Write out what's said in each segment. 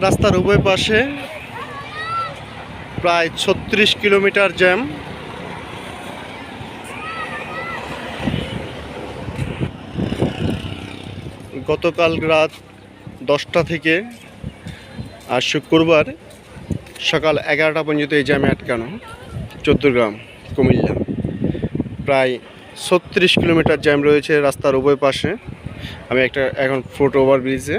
রাস্তার উভয় পাশে প্রায় ৩৬ কিলোমিটার জ্যাম। গতকাল রাত 10টা থেকে আর শুক্রবার সকাল 11টা পর্যন্ত এই জ্যামে আটকানো। চৌদ্দগ্রাম কুমিল্লা প্রায় ৩৬ কিলোমিটার জ্যাম রয়েছে রাস্তার উভয় পাশে। আমি এখন ফুট ওভার ব্রিজে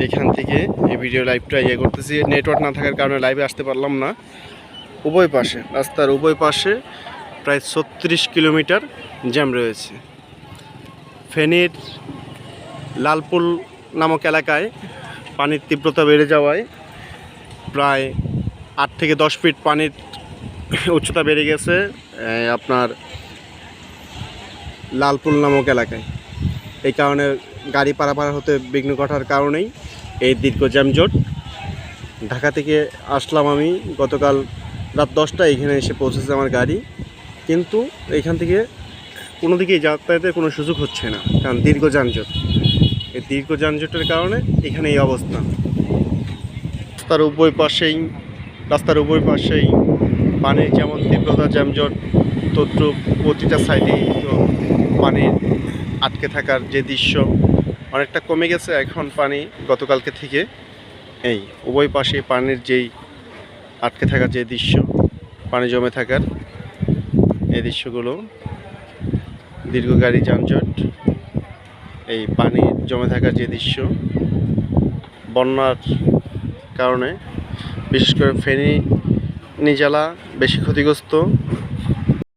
এখান থেকে এই ভিডিও লাইভটা করতেছি। নেটওয়ার্ক না থাকার কারণে লাইভে আসতে পারলাম না। উভয় পাশে রাস্তার উভয় পাশে প্রায় ৩৬ কিলোমিটার জ্যাম রয়েছে। ফেনীর লালপুল নামক এলাকায় পানির তীব্রতা বেড়ে যাওয়ায় প্রায় 8 থেকে 10 ফিট পানির উচ্চতা বেড়ে গেছে আপনার লালপুল নামক এলাকায়। এই কারণে গাড়ি পারাপার হতে বিঘ্ন ঘটার কারণেই এই দীর্ঘ জ্যামজট। ঢাকা থেকে আসলাম আমি গতকাল রাত 10টায় এখানে এসে পৌঁছেছে আমার গাড়ি, কিন্তু এখান থেকে কোনো দিকেই যাতায়াতের কোনো সুযোগ হচ্ছে না, কারণ দীর্ঘ যানজট। এই দীর্ঘ যানজটের কারণে এখানে এই অবস্থা। রাস্তার উভয় পাশেই পানির যেমন তীব্রতা জ্যামজট, তদ্রুপ প্রতিটা সাইডেই তো পানির আটকে থাকার যে দৃশ্য অনেকটা কমে গেছে এখন পানি গতকালকে থেকে। এই উভয় পাশে পানির যেই আটকে থাকার যে দৃশ্য, পানি জমে থাকার এই দৃশ্যগুলো, দীর্ঘ গাড়ি যানজট, এই পানি জমে থাকার যে দৃশ্য, বন্যার কারণে বিশেষ করে ফেনী জেলা বেশি ক্ষতিগ্রস্ত।